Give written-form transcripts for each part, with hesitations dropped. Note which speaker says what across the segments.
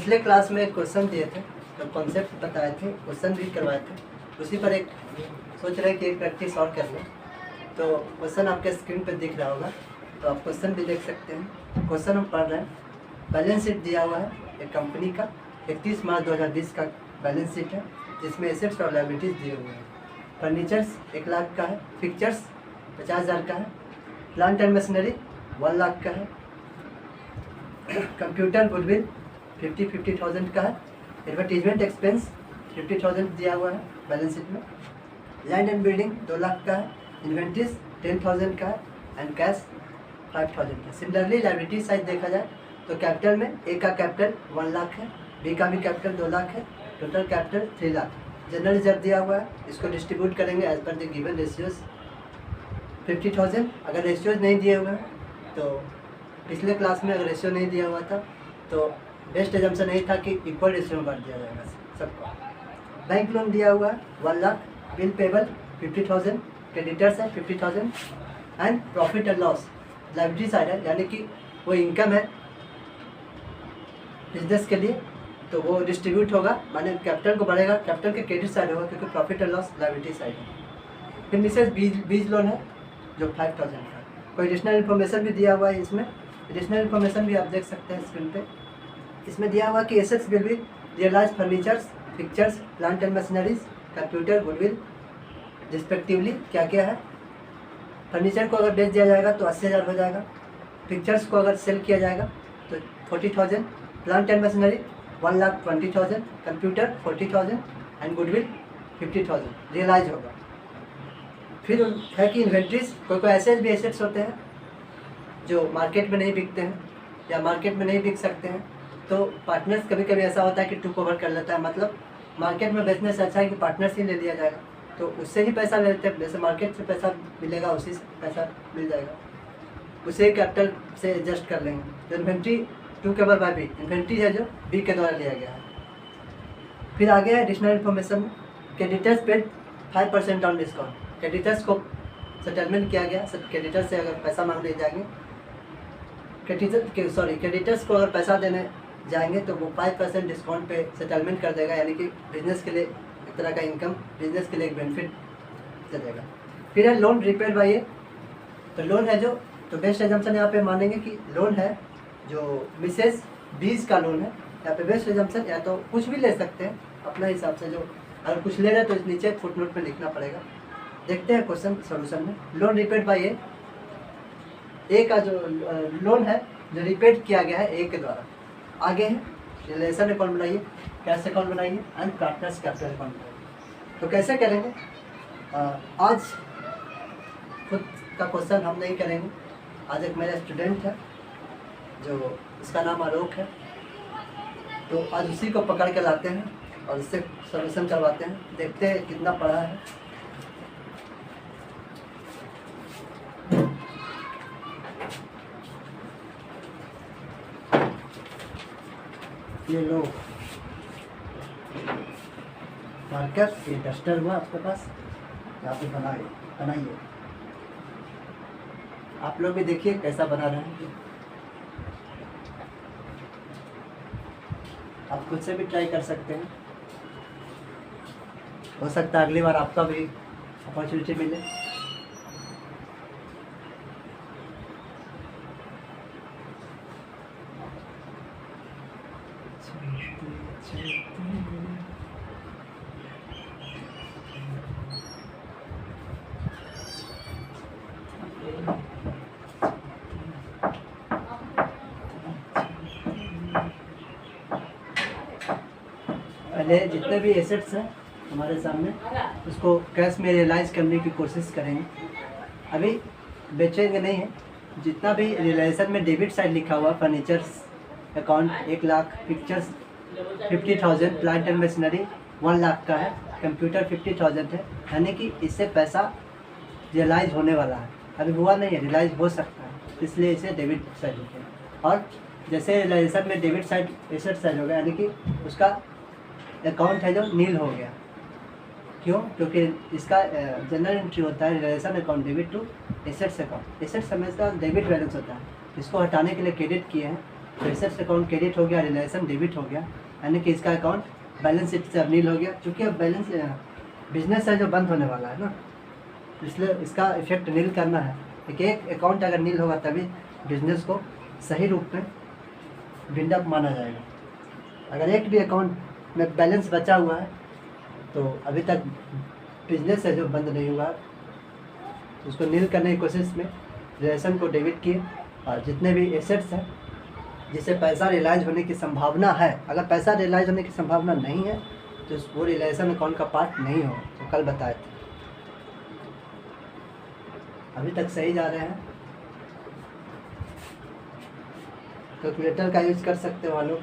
Speaker 1: पिछले क्लास में क्वेश्चन दिए थे, तो कॉन्सेप्ट बताए थे, क्वेश्चन भी करवाए थे, उसी पर एक सोच रहे कि एक प्रैक्टिस और कर लें। तो क्वेश्चन आपके स्क्रीन पर दिख रहा होगा, तो आप क्वेश्चन भी देख सकते हैं। क्वेश्चन हम पढ़ रहे हैं, बैलेंस शीट दिया हुआ है एक कंपनी का 31 मार्च 2020 का बैलेंस शीट है, जिसमें एसेट्स और लायबिलिटीज़ दिए हुए हैं। फर्नीचर्स 1 लाख का है, फिक्चर्स 50,000 का है, प्लांट एंड मशीनरी 1 लाख का है, कंप्यूटर गुडविल 50,000 का है, एडवर्टीजमेंट एक्सपेंस 50,000 दिया हुआ है बैलेंस शीट में, लैंड एंड बिल्डिंग 2 लाख का है, इन्वेंट्रीज 10,000 का है एंड कैश 5,000 है। सिमिलरली लायबिलिटी साइड देखा जाए तो कैपिटल में ए का कैपिटल 1 लाख है, बी का भी कैपिटल 2 लाख है, total capital 3 lakh. General reserve दिया हुआ है, इसको डिस्ट्रीब्यूट करेंगे as per the given ratios 50,000। अगर रेशियोज नहीं दिए हुए हैं तो पिछले क्लास में अगर रेशियो नहीं दिया हुआ था तो बेस्ट एजम्पशन नहीं था कि इक्वल रेशियो में बांट दिया जाएगा सबको। बैंक लोन दिया हुआ है 1 लाख, बिल पेबल 50,000, क्रेडिटर्स है 50,000 and profit and loss liability side है, यानी कि वो इनकम है बिजनेस के लिए, तो वो डिस्ट्रीब्यूट होगा, माने कैपिटल को बढ़ेगा, कैपिटल के क्रेडिट साइड होगा क्योंकि profit and loss liability side है। फिर मिसेज बीज लोन है जो 5,000 का। कोई एडिशनल इन्फॉर्मेशन भी दिया हुआ है इसमें, एडिशनल इन्फॉर्मेशन भी आप देख सकते हैं स्क्रीन पे। इसमें दिया हुआ कि assets will be realise furnitures, pictures, plant and machineries, computer, goodwill respectively क्या क्या है। फर्नीचर को अगर बेच दिया जाएगा तो 80,000 हो जाएगा, पिक्चर्स को अगर सेल किया जाएगा तो 40,000, plant and machinery 1,20,000, computer 40,000 and goodwill 50,000 realise होगा। फिर है कि इन्वेंट्रीज, कोई ऐसे भी एसेट्स होते हैं जो मार्केट में नहीं बिकते हैं या मार्केट में नहीं बिक सकते हैं, तो पार्टनर्स कभी कभी ऐसा होता है कि टुक ओवर कर लेता है, मतलब मार्केट में बेचने से अच्छा है कि पार्टनर्स ही ले लिया जाएगा, तो उससे ही पैसा ले लेते हैं, जैसे मार्केट से पैसा मिलेगा उसी से पैसा मिल जाएगा, उसे कैपिटल से एडजस्ट कर लेंगे। तो इन्वेंट्री टू केवल बाय बी, इन्वेंट्री है जो बी के द्वारा लिया गया है। फिर आगे है additional information, creditors paid 5% on discount, creditors को सेटलमेंट किया गया, सब क्रेडिटर्स से अगर पैसा मांग ले जाएंगे, क्रेडिटर्स को अगर पैसा देने जाएंगे तो वो 5% डिस्काउंट पे सेटलमेंट कर देगा, यानी कि बिजनेस के लिए एक तरह का इनकम, बिजनेस के लिए एक बेनिफिट दे देगा। फिर है लोन रिपेड बाय ए, तो लोन है जो, तो बेस्ट एजम्पशन यहाँ पे मानेंगे कि लोन है जो मिसेज बीज का लोन है, यहाँ पे बेस्ट एजम्पशन या तो कुछ भी ले सकते हैं अपने हिसाब से, जो अगर कुछ ले रहे हैं तो इस नीचे फुटनोट में लिखना पड़ेगा। देखते हैं क्वेश्चन सोल्यूशन में। लोन रिपेड बाय ए का जो लोन है जो रिपेड किया गया है ए के द्वारा। आगे है रिलेशन अकाउंट बनाइए, कैश अकाउंट बनाइए एंड पार्टनर्स कैपिटल अकाउंट बनाइए। तो कैसे करेंगे, आज खुद का क्वेश्चन हम नहीं करेंगे, आज एक मेरा स्टूडेंट है जो इसका नाम आलोक है, तो आज उसी को पकड़ के लाते हैं और इससे सोल्यूशन करवाते हैं, देखते हैं कितना पढ़ा है। ये लो मार्कर, ये डस्टर हुआ आपके पास, यहाँ पे बनाइए। आप लोग भी देखिए कैसा बना रहे हैं, आप खुद से भी ट्राई कर सकते हैं, हो सकता है अगली बार आपका भी अपॉर्चुनिटी मिले। पहले जितने भी एसेट्स हैं हमारे सामने उसको कैश में रियलाइज करने की कोशिश करेंगे, अभी बेचेंगे नहीं है। जितना भी रियलाइजेशन में डेबिट साइड लिखा हुआ, furnitures account 1 lakh, pictures 50,000, plant and machinery 1 lakh का है, कंप्यूटर 50,000 है, यानी कि इससे पैसा रियलाइज होने वाला है, अभी हुआ नहीं है, रियलाइज हो सकता है, इसलिए इसे डेबिट साइड लिखे हैं। और जैसे रियलाइजेशन में डेबिट साइड एसेट साइड हो गया, यानी कि उसका अकाउंट है जो नील हो गया। क्यों? क्योंकि इसका जनरल एंट्री होता है relation account debit to assets account. Assets हमेशा डेबिट बैलेंस होता है, इसको हटाने के लिए क्रेडिट किए हैं, तो एसेट्स अकाउंट क्रेडिट हो गया, रिलेशन डेबिट हो गया, यानी कि इसका अकाउंट बैलेंस शीट से अब नील हो गया। क्योंकि अब बैलेंस बिजनेस है जो बंद होने वाला है ना, इसलिए इसका इफेक्ट नील करना है। एक अकाउंट अगर नील होगा तभी बिजनेस को सही रूप में बिल्ड अप माना जाएगा। अगर एक भी अकाउंट में बैलेंस बचा हुआ है तो अभी तक बिजनेस है जो बंद नहीं हुआ, तो उसको नील करने की कोशिश में रिलेशन को डेबिट किए, और जितने भी एसेट्स हैं जिससे पैसा रियलाइज होने की संभावना है, अगर पैसा रियलाइज होने की संभावना नहीं है तो वो रिलेशन अकाउंट का पार्ट नहीं हो। तो कल बताए थे, अभी तक सही जा रहे हैं। कैलकुलेटर का यूज कर सकते हो लोग।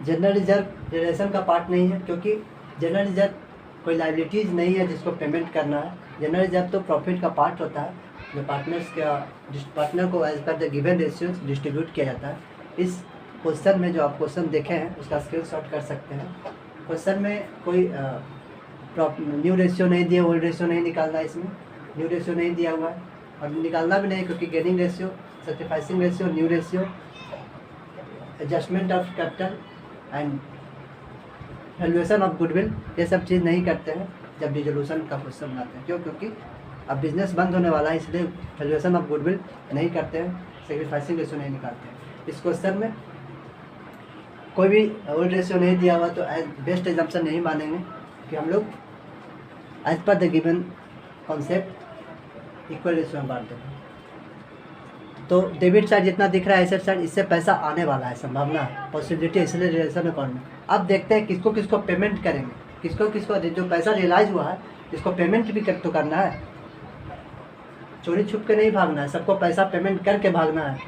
Speaker 1: जनरल रिजर्व रिलेशन का पार्ट नहीं है, क्योंकि जनरल रिजर्व कोई लाइबिलिटीज़ नहीं है जिसको पेमेंट करना है। जनरल रिजर्व तो प्रॉफिट का पार्ट होता है जो पार्टनर को as per the given ratios distribute किया जाता है। इस क्वेश्चन में जो आप क्वेश्चन देखे हैं उसका स्क्रीनशॉट कर सकते हैं। क्वेश्चन में कोई न्यू रेशियो नहीं दिया, ओल्ड रेशियो नहीं निकालना, इसमें न्यू रेशियो नहीं दिया हुआ है और निकालना भी नहीं, क्योंकि gaining ratio, sacrificing ratio, new ratio, adjustment of capital and valuation of goodwill, ये सब चीज़ नहीं करते हैं जब रिजोल्यूशन का क्वेश्चन बनाते हैं। क्यों? क्योंकि अब बिजनेस बंद होने वाला है, इसलिए वैल्यूएशन ऑफ गुडविल नहीं करते हैं, सैक्रिफाइसिंग रेशियो नहीं निकालते हैं। इस क्वेश्चन में कोई भी ओल्ड रेशियो नहीं दिया हुआ तो एज बेस्ट एग्जाम्पन नहीं मानेंगे कि हम लोग as per the given concept equal ratio में बांट देंगे। तो डेबिट साइड जितना दिख रहा है एसेट साइड, इससे पैसा आने वाला है, संभावना है, पॉसिबिलिटी, इसलिए रिलेशन अकाउंट में। अब देखते हैं किसको किसको पेमेंट करेंगे, किसको किसको जो पैसा रियलाइज हुआ है इसको पेमेंट भी तो करना है, चोरी छुप के नहीं भागना है, सबको पैसा पेमेंट करके भागना है।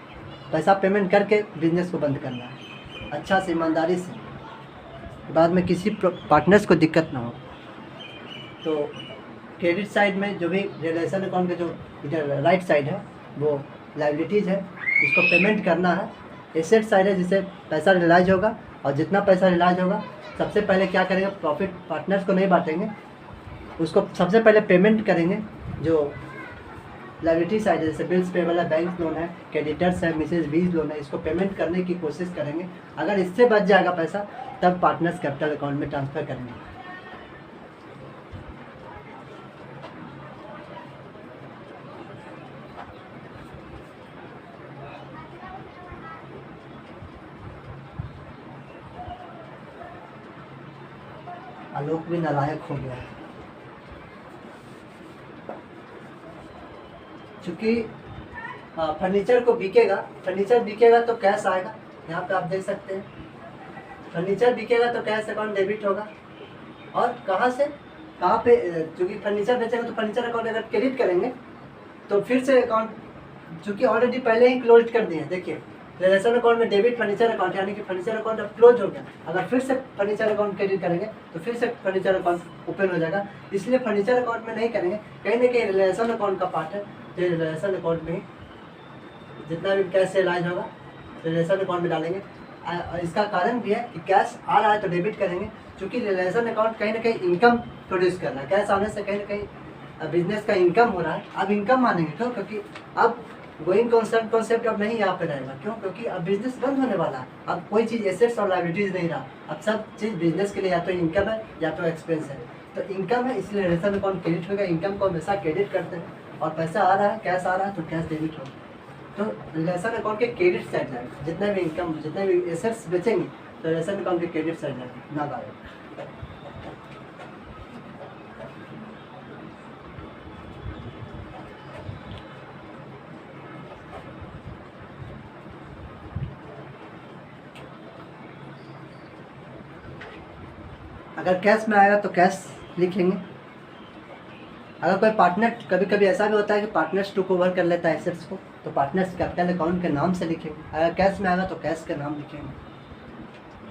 Speaker 1: पैसा पेमेंट करके बिजनेस को बंद करना है, अच्छा से, ईमानदारी से, बाद में किसी पार्टनर्स को दिक्कत ना हो। तो क्रेडिट साइड में जो भी रिलेशन अकाउंट के जो इधर राइट साइड है वो लाइबिलिटीज़ है, इसको पेमेंट करना है। एसेट साइड है जिससे पैसा रियलाइज होगा, और जितना पैसा रियलाइज होगा सबसे पहले क्या करेंगे, प्रॉफिट पार्टनर्स को नहीं बांटेंगे, उसको सबसे पहले पेमेंट करेंगे। जो लाइबिलिटी साइड है जैसे बिल्स पेबल है, बैंक लोन है, क्रेडिटर्स है, मिसेज बीज लोन है, इसको पेमेंट करने की कोशिश करेंगे। अगर इससे बच जाएगा पैसा तब पार्टनर्स कैपिटल अकाउंट में ट्रांसफ़र करेंगे। आलोक भी नालायक हो गया है, चूँकि फर्नीचर को बिकेगा, फर्नीचर बिकेगा तो कैश आएगा। यहाँ पे आप देख सकते हैं फर्नीचर बिकेगा तो कैश अकाउंट डेबिट होगा। और कहाँ से कहाँ पे, चूँकि फर्नीचर बेचेगा तो फर्नीचर अकाउंट अगर क्रेडिट करेंगे तो फिर से अकाउंट, चूँकि ऑलरेडी पहले ही क्लोज कर दिए हैं। देखिए रिलेशन अकाउंट में डेबिट फर्नीचर अकाउंट, यानी कि फर्नीचर अकाउंट अब क्लोज हो गया। अगर फिर से फर्नीचर अकाउंट क्रेडिट करेंगे तो फिर से फर्नीचर अकाउंट ओपन हो जाएगा, इसलिए फर्नीचर अकाउंट में नहीं करेंगे, कहीं ना कहीं रिलेशन अकाउंट का पार्ट है। तो रिलेशन अकाउंट में ही जितना भी कैश से इलाज होगा रिलेशन अकाउंट में डालेंगे। और इसका कारण भी है कि कैश आ रहा है तो डेबिट करेंगे, क्योंकि रिलेशन अकाउंट कहीं ना कहीं इनकम प्रोड्यूस कर रहा है। कैश आने से कहीं ना कहीं बिजनेस का इनकम हो रहा है। अब इनकम मानेंगे क्यों? क्योंकि अब गोइंग कॉन्सेप्ट अब नहीं यहाँ पे रहेगा। क्यों? क्योंकि अब बिजनेस बंद होने वाला है। अब कोई चीज़ एसेट्स और लायबिलिटीज़ नहीं रहा, अब सब चीज़ बिजनेस के लिए या तो इनकम है या तो एक्सपेंस है। तो इनकम है इसलिए रिलेशन अकाउंट क्रेडिट होगा। इनकम को हमेशा क्रेडिट करते हैं, और पैसा आ रहा है, कैश आ रहा है तो कैश डेबिट होगा। तो रिलेशन अकाउंट के क्रेडिट साइड जाएगा, जितने भी इनकम, जितने भी एसेट्स बेचेंगे तो रिलेशन अकाउंट के क्रेडिट साइड जाएगा, ना आएगा। अगर कैश में आएगा तो कैश लिखेंगे। अगर कोई पार्टनर, कभी कभी ऐसा भी होता है कि पार्टनर्स टुक ओवर कर लेता है एसेट्स को, तो पार्टनर्स कैपिटल अकाउंट के नाम से लिखेंगे। अगर कैश में आएगा तो कैश का नाम लिखेंगे,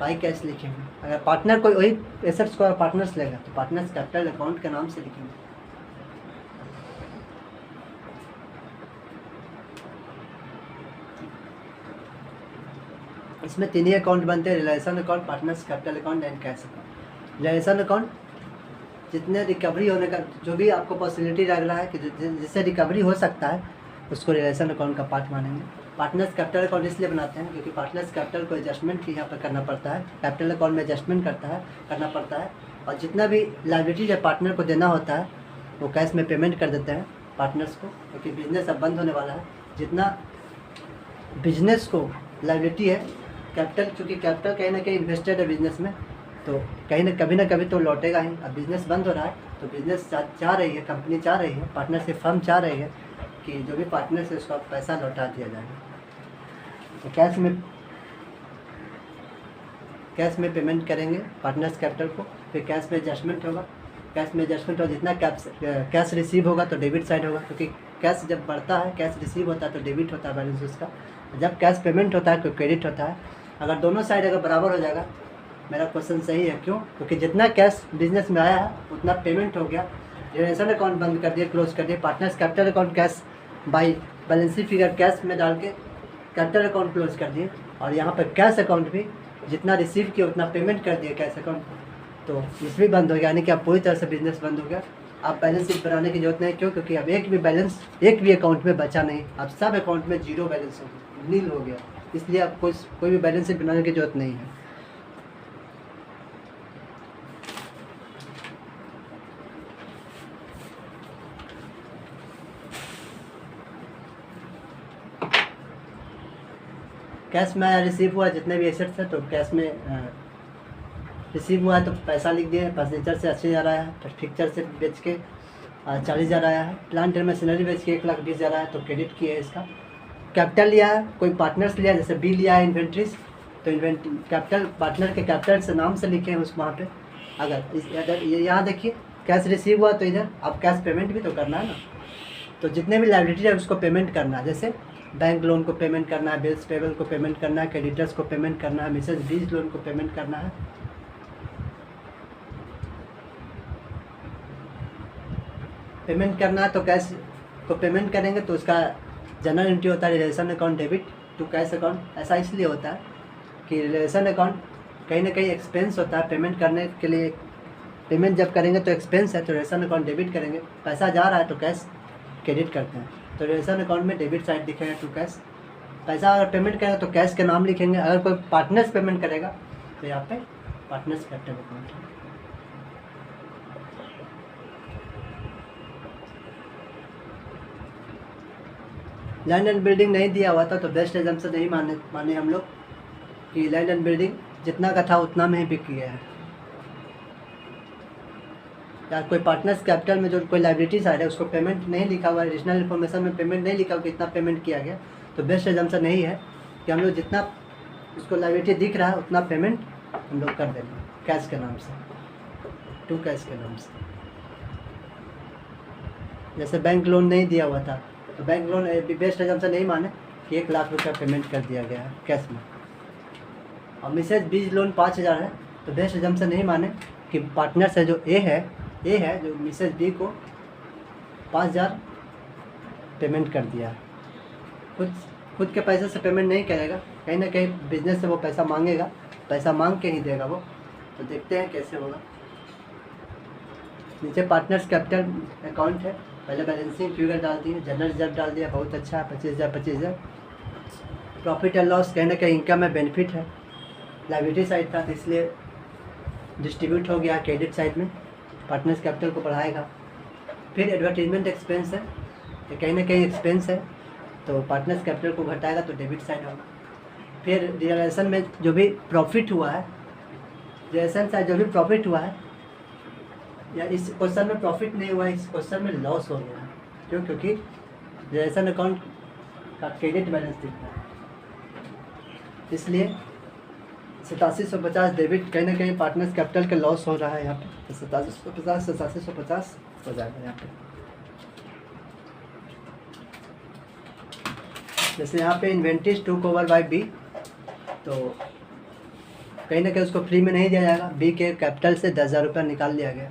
Speaker 1: बाई कैश लिखेंगे। अगर पार्टनर कोई वही एसेट्स को पार्टनर्स लेगा तो पार्टनर्स कैपिटल अकाउंट के नाम से लिखेंगे। इसमें तीन ही अकाउंट बनते हैं, realisation account, partners capital account and cash account. Realisation account जितने रिकवरी होने का जो भी आपको पॉसिबिलिटी लग रहा है कि जिससे रिकवरी हो सकता है उसको रिलेशन अकाउंट का पार्ट मानेंगे। पार्टनर्स कैपिटल अकाउंट इसलिए बनाते हैं क्योंकि पार्टनर्स कैपिटल को एडजस्टमेंट यहाँ पर करना पड़ता है, कैपिटल अकाउंट में एडजस्टमेंट करना पड़ता है और जितना भी लाइबिलिटी जब पार्टनर को देना होता है वो कैश में पेमेंट कर देते हैं पार्टनर्स को, क्योंकि बिजनेस अब बंद होने वाला है। जितना बिजनेस को लाइबिलिटी है कैपिटल, चूँकि कैपिटल कहीं ना कहीं इन्वेस्टेड है बिजनेस में, तो कहीं ना कभी तो लौटेगा ही। अब बिज़नेस बंद हो रहा है तो बिज़नेस चाह रही है, कंपनी चाह रही है, पार्टनरशिप फर्म चाह रही है कि जो भी पार्टनर से उसका पैसा लौटा दिया जाएगा। तो कैश में पेमेंट करेंगे पार्टनर्स कैपिटल को, फिर कैश में एडजस्टमेंट होगा। कैश में एडजस्टमेंट हो जितना कैश रिसीव होगा तो डेबिट साइड होगा, क्योंकि कैश जब बढ़ता है, कैश रिसीव होता है तो डेबिट होता है बैलेंस उसका, जब कैश पेमेंट होता है तो क्रेडिट होता है। अगर दोनों साइड अगर बराबर हो जाएगा, मेरा क्वेश्चन सही है। क्यों? क्योंकि जितना कैश बिजनेस में आया है उतना पेमेंट हो गया, जनरेशन अकाउंट बंद कर दिया, क्लोज कर दिया, partners capital account cash by balance sheet figure cash में डाल के कैपिटल अकाउंट क्लोज कर दिए, और यहाँ पर कैश अकाउंट भी जितना रिसीव किया उतना पेमेंट कर दिया कैश अकाउंट, तो इस भी बंद हो गया, यानी कि अब पूरी तरह से बिजनेस बंद हो गया। आप बैलेंस शीट बनाने की जरूरत नहीं। क्यों? क्योंकि अब एक भी अकाउंट में बचा नहीं, अब सब अकाउंट में जीरो बैलेंस हो गया, नील हो गया, इसलिए अब कोई भी बैलेंस शीट बनाने की जरूरत नहीं है। कैश में रिसीव हुआ जितने भी एसेट्स है, तो कैश में रिसीव हुआ है तो पैसा लिख दिए, फर्नीचर से 80,000 आया है, तो फिक्चर से बेच के 40,000 आया है, प्लांट एंड मशीनरी बेच के 1,20,000 आया है, तो क्रेडिट किया है इसका। कैपिटल लिया है, कोई पार्टनर्स लिया, जैसे बी लिया है इन्वेंट्रीज, तो कैपिटल पार्टनर के कैपिटल से नाम से लिखे हैं उस वहाँ पे। अगर यहाँ देखिए कैश रिसीव हुआ तो इधर अब कैश पेमेंट भी तो करना है ना, तो जितने भी लाइबिलिटी है उसको पेमेंट करना है, जैसे बैंक लोन को पेमेंट करना है, बिल्स पेबल को पेमेंट करना है, क्रेडिटर्स को पेमेंट करना है, मिसेज बीज लोन को पेमेंट करना है। पेमेंट करना है तो कैश को पेमेंट करेंगे तो उसका जनरल एंट्री होता है relation account debit to cash account. ऐसा इसलिए होता है कि रिलेशन अकाउंट कहीं ना कहीं एक्सपेंस होता है, पेमेंट करने के लिए पेमेंट जब करेंगे तो एक्सपेंस है, तो रिलेशन अकाउंट डेबिट करेंगे, पैसा जा रहा है तो कैश क्रेडिट करते हैं, तो रिलेशन अकाउंट में डेबिट साइड दिखेगा टू कैश। पैसा अगर पेमेंट करेगा तो कैश के नाम लिखेंगे, अगर कोई पार्टनर्स पेमेंट करेगा तो यहाँ पे पार्टनर्स कैपिटल अकाउंट है। लैंड एंड बिल्डिंग नहीं दिया हुआ था तो बेस्ट एग्जाम्पल नहीं माने हम लोग कि लैंड एंड बिल्डिंग जितना का था उतना में ही बिक गया है। या कोई पार्टनर्स कैपिटल में जो कोई लाइबिलिटी साइड है उसको पेमेंट नहीं लिखा हुआ है, एडिशनल इन्फॉर्मेशन में पेमेंट नहीं लिखा हुआ कि इतना पेमेंट किया गया, तो बेस्ट एग्जाम्पल नहीं है कि हम लोग जितना उसको लाइबिलिटी दिख रहा है उतना पेमेंट हम लोग कर देंगे कैश के नाम से, टू कैश के नाम से। जैसे बैंक लोन नहीं दिया हुआ था तो बैंक लोन बेस्ट एग्जाम्पल नहीं माने कि 1,00,000 रुपया पेमेंट कर दिया गया है कैश में, और मिसेज बीज लोन 5,000 है तो बेस्ट एग्जाम्पल नहीं माने कि पार्टनर से जो ए है जो मिसेज बी को 5,000 पेमेंट कर दिया है, खुद के पैसे से पेमेंट नहीं करेगा, कहीं ना कहीं बिजनेस से वो पैसा मांगेगा, पैसा मांग के ही देगा वो, तो देखते हैं कैसे होगा। नीचे पार्टनर्स कैपिटल अकाउंट है, पहले बैलेंसिंग फिगर डाल दिए, जनरल रिजर्व डाल दिया, बहुत अच्छा है, 25,000। प्रॉफिट एंड लॉस कहीं ना कहीं इनकम में बेनिफिट है, लाइबिलिटी साइड था तो इसलिए डिस्ट्रीब्यूट हो गया क्रेडिट साइड में, पार्टनर्स कैपिटल को बढ़ाएगा। फिर एडवर्टीजमेंट एक्सपेंस है, ये कहीं ना कहीं एक्सपेंस है तो पार्टनर्स कैपिटल को घटाएगा तो डेबिट साइड होगा। फिर रियलाइजेशन में जो भी प्रॉफिट हुआ है, रियलाइजेशन साइड जो भी प्रॉफिट हुआ है, या इस क्वेश्चन में प्रॉफिट नहीं हुआ है, इस क्वेश्चन में लॉस हो गया है। क्यों? क्योंकि रियलाइजेशन अकाउंट का क्रेडिट बैलेंस दिखता है, इसलिए 8750 डेबिट, कहीं ना कहीं पार्टनर्स कैपिटल का लॉस हो रहा है यहाँ पे, तो 8750 हो जाएगा यहाँ पे। जैसे यहाँ पे इन्वेंट्रीज 2/B, तो कहीं ना कहीं उसको फ्री में नहीं दिया जाएगा, बी के कैपिटल से 10,000 रुपया निकाल लिया गया।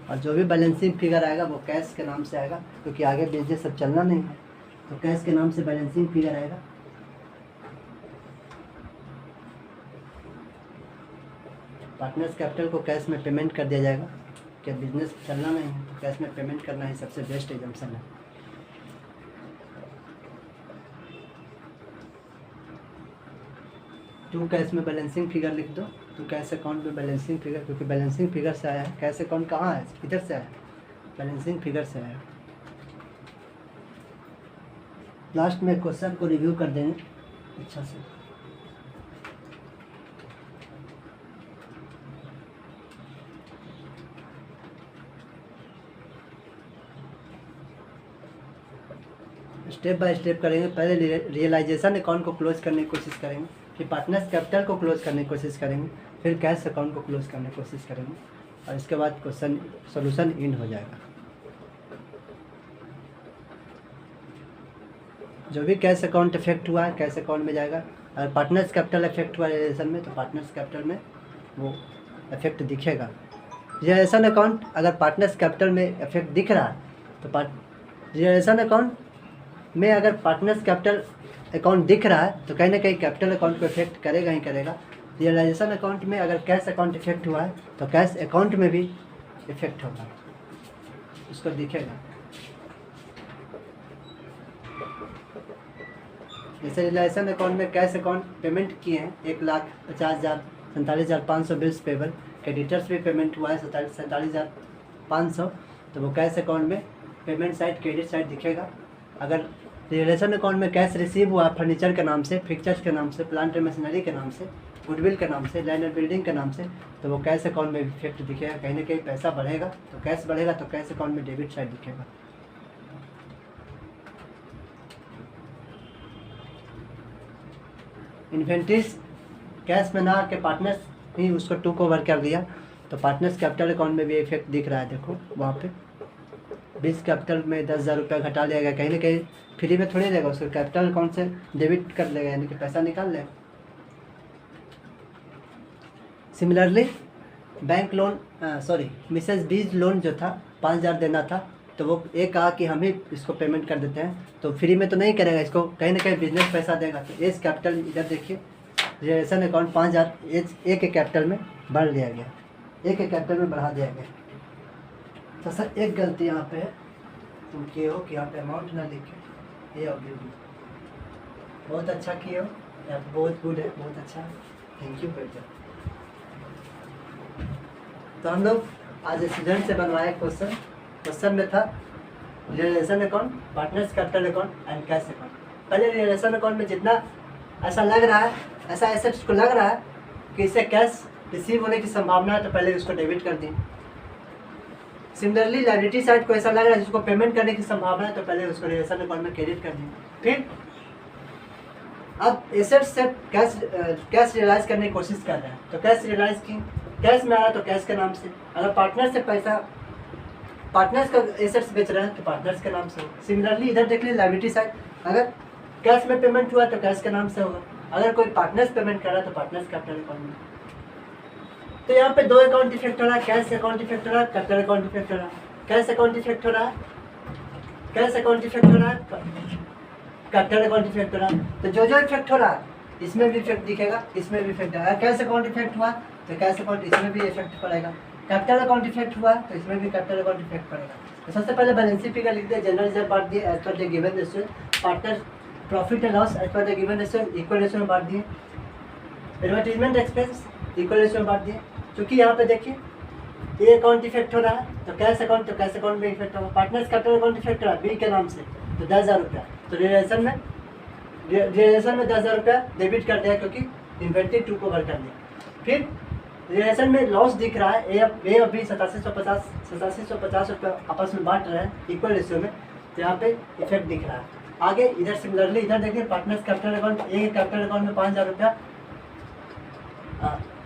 Speaker 1: और जो भी बैलेंसिंग फिगर आएगा वो कैश के नाम से आएगा, क्योंकि आगे बिजनेस सब चलना नहीं है, तो कैश के नाम से बैलेंसिंग फिगर आएगा। पार्टनर्स कैपिटल को कैश में पेमेंट कर दिया जाएगा। क्या बिजनेस चलना नहीं है तो कैश में पेमेंट करना ही सबसे बेस्ट एजम्पशन है। टू कैश में बैलेंसिंग फिगर लिख दो, तो कैश अकाउंट में बैलेंसिंग फिगर, क्योंकि बैलेंसिंग फिगर से आया है। कैश अकाउंट कहाँ है, किधर से आया, बैलेंसिंग फिगर से आया। लास्ट में क्वेश्चन को रिव्यू कर देंगे अच्छा से। स्टेप बाय स्टेप करेंगे। पहले रियलाइजेशन अकाउंट को क्लोज करने की कोशिश करेंगे, फिर पार्टनर्स कैपिटल को क्लोज करने की कोशिश करेंगे, फिर कैश अकाउंट को क्लोज करने की कोशिश करेंगे, और इसके बाद क्वेश्चन सॉल्यूशन इन हो जाएगा। जो भी कैश अकाउंट इफेक्ट हुआ है कैश अकाउंट में जाएगा। अगर पार्टनर्स कैपिटल इफेक्ट हुआ रिलेशन में तो पार्टनर्स कैपिटल में वो इफेक्ट दिखेगा। रियलाइजेशन अकाउंट अगर पार्टनर्स कैपिटल में इफेक्ट दिख रहा है तो रियलाइजेशन अकाउंट में अगर पार्टनर्स कैपिटल अकाउंट दिख रहा है तो कहीं ना कहीं कैपिटल अकाउंट को इफेक्ट करेगा ही करेगा। रियलाइजेशन अकाउंट में अगर कैश अकाउंट इफेक्ट हुआ है तो कैश अकाउंट में भी इफेक्ट होगा, उसको दिखेगा। जैसे रियलाइजेशन अकाउंट में कैश अकाउंट पेमेंट किए हैं 1,50,47,500 बिल्स पेबल, क्रेडिटर्स भी पेमेंट हुआ है 47,500, तो वो कैश अकाउंट में पेमेंट साइड क्रेडिट साइड दिखेगा। अगर रियलाइजेशन अकाउंट में कैश रिसीव हुआ फर्नीचर के नाम से, फिक्चर्स के नाम से, प्लांट एंड मशीनरी के नाम से, गुडविल के नाम से, लैंड एंड बिल्डिंग के नाम से, तो वो कैश अकाउंट में इफेक्ट दिखेगा। कहीं ना कहीं पैसा बढ़ेगा तो कैश बढ़ेगा, तो कैश अकाउंट में डेबिट साइड दिखेगा। इन्वेंट्रीज कैश में ना आके पार्टनर्स ही उसको टू को ओवर कर दिया तो पार्टनर्स कैपिटल अकाउंट में भी इफेक्ट दिख रहा है। देखो वहाँ पे 20 कैपिटल में 10,000 रुपया घटा लिया गया, कहीं ना कहीं फ्री में थोड़ी देगा, उसको कैपिटल अकाउंट से डेबिट कर लेगा, यानी कि पैसा निकाल लेगा। Similarly bank loan Mrs B's loan जो था 5,000 देना था, तो वो एक कहा कि हम ही इसको पेमेंट कर देते हैं, तो फ्री में तो नहीं करेगा, इसको कहीं ना कहीं बिजनेस पैसा देगा। तो एज कैपिटल इधर देखिए, रियलाइजेशन अकाउंट 5,000 ए के कैपिटल में बढ़ दिया गया, ए के कैपिटल में बढ़ा दिया गया। तो सर एक गलती यहाँ पे है, तुम किए हो कि यहाँ पे अमाउंट ना लिखे, ये ऑब्जेक्टिव बहुत अच्छा किए हो, बहुत गुड है, बहुत अच्छा, थैंक यू बेटा। तो हम लोग आज स्टूडेंट से बनवाए क्वेश्चन में था realisation account, partners capital account and cash account. पहले रियलाइजेशन अकाउंट में जितना ऐसा लग रहा है, ऐसा एसेट्स को लग रहा है कि इससे कैश रिसीव होने की संभावना है, तो पहले उसको डेबिट कर दी। सिमिलरली लायबिलिटी साइड को ऐसा लग रहा है जिसको पेमेंट करने की संभावना है, तो पहले उसको रियलाइजेशन अकाउंट में क्रेडिट कर दी। फिर अब एसेट्स से कैश रियलाइज करने की कोशिश कर रहे हैं, तो कैश रियलाइज की, कैश में आया तो कैश के नाम से। अगर पार्टनर से पैसा, पार्टनर्स का एसेट्स बेच रहे हैं तो पार्टनर्स के नाम से होगा। सिमिलरली इधर देख लीजिए लायबिलिटी साइड, अगर कैश में पेमेंट हुआ तो कैश के नाम से होगा, अगर कोई पार्टनर्स पेमेंट कर रहा है तो पार्टनर्स कैपिटल अकाउंट में। तो यहाँ पे दो अकाउंट इफेक्ट हो रहा है, कैश अकाउंट इफेक्ट हो रहा है, कैपिटल अकाउंट इफेक्ट हो रहा है। कैश अकाउंट इफेक्ट हो रहा है, कैश अकाउंट इफेक्ट हो रहा है, कैपिटल अकाउंट इफेक्ट हो रहा है। तो जो जो इफेक्ट हो रहा है इसमें भी इफेक्ट दिखेगा, इसमें भी इफेक्ट आएगा। कैश अकाउंट इफेक्ट हुआ तो कैश अकाउंट इसमें भी इफेक्ट पड़ेगा, कैपिटल अकाउंट इफेक्ट हुआ तो इसमें भी कैपिटल अकाउंट इफेक्ट पड़ेगा। तो सबसे पहले बैलेंस फिगर लिख दिया, जनरल रिजर्व बांट दिए as per the given ratio, partner profit and loss as per the given ratio equal ratio में बांट दिए, एडवर्टाइजमेंट एक्सपेंस इक्वल रेशियो में बांट दिए। क्योंकि यहाँ पे देखिए ए अकाउंट इफेक्ट हो रहा है तो कैश अकाउंट में इफेक्ट होगा, पार्टनर्स कैपिटल अकाउंट इफेक्ट हो रहा है बी के नाम से तो 10,000 रुपया, तो रियलाइजेशन में 10,000 रुपया डेबिट कर दिया क्योंकि इन्वेंट्री टू को भर कर दिया। फिर रियलाइजेशन में लॉस दिख रहा है, ए और बी 8750 रुपया आपस में बांट रहे हैं इक्वल रेशियो में, तो यहाँ पे इफेक्ट दिख रहा है। आगे इधर सिमिलरली इधर देखिए पार्टनर्स कैपिटल अकाउंट, ए कैपिटल अकाउंट में 5,000 रुपया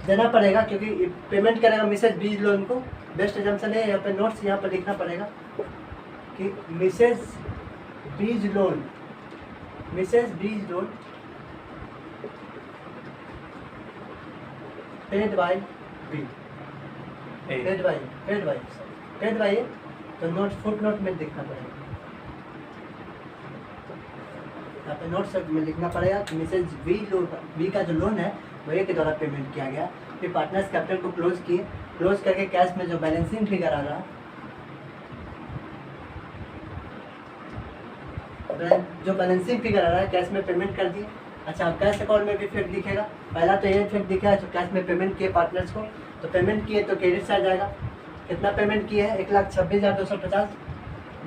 Speaker 1: देना पड़ेगा क्योंकि पेमेंट करेगा मिसेज बीज लोन को। बेस्ट एग्जाम्पल है, यहाँ पे नोट्स यहाँ पर लिखना पड़ेगा कि Mrs B's loan paid by B, paid by, तो नोट फुट नोट में लिखना पड़ेगा। यहाँ पे नोट्स में लिखना पड़ेगा कि मिसेज वी का जो लोन है वो ए के द्वारा पेमेंट किया गया। फिर पार्टनर्स कैपिटल को क्लोज किए, क्लोज करके कैश में जो बैलेंसिंग फिगर आ रहा, जो बैलेंसिंग फिगर आ रहा है कैश में पेमेंट कर दिए। अच्छा, अब कैश अकाउंट में भी इफेक्ट दिखेगा। पहला तो ये इफेक्ट दिखा है जो कैश में पेमेंट किए पार्टनर्स को, तो पेमेंट किए तो क्रेडिट साइड जाएगा। कितना पेमेंट किए है? 1,26,250,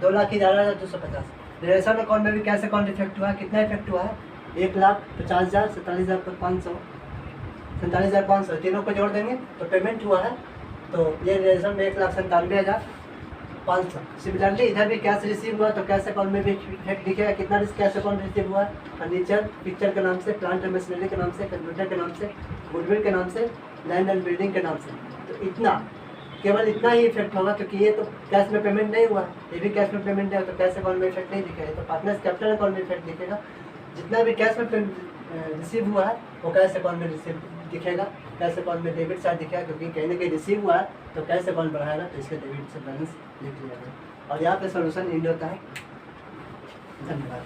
Speaker 1: 2,11,250। रिलेशन अकाउंट में भी कैश अकाउंट इफेक्ट हुआ है। कितना इफेक्ट हुआ है? 1,50,000, 47,500, 47,500, तीनों को जोड़ देंगे तो पेमेंट हुआ है। तो ये रिलेशन में 1,97,500। सिमिलरली इधर भी कैश रिसीव हुआ तो कैश अकाउंट में भी इफेक्ट दिखेगा। कितना कैश अकाउंट रिसीव हुआ है? फर्नीचर, पिक्चर के नाम से, प्लांट एंड मशीनरी के नाम से, कंप्यूटर के नाम से, गुडविल के नाम से, लैंड एंड बिल्डिंग के नाम से। तो इतना, केवल इतना ही इफेक्ट होगा क्योंकि ये तो कैश में पेमेंट नहीं हुआ, ये भी कैश में पेमेंट है, तो कैश अकाउंट में इफेक्ट नहीं दिखेगा। तो पार्टनर्स कैपिटल अकाउंट में इफेक्ट दिखेगा। जितना भी कैश में रिसीव हुआ है वो कैश अकाउंट में रिसीव दिखेगा। कैश अकाउंट में डेबिट साइड दिखेगा क्योंकि कहीं ना कहीं रिसीव हुआ है तो कैश अकाउंट बढ़ाएगा, तो इसके डेबिट से बैलेंस लिख लिया गया। और यहाँ पे सोल्यूशन इंड होता है। धन्यवाद।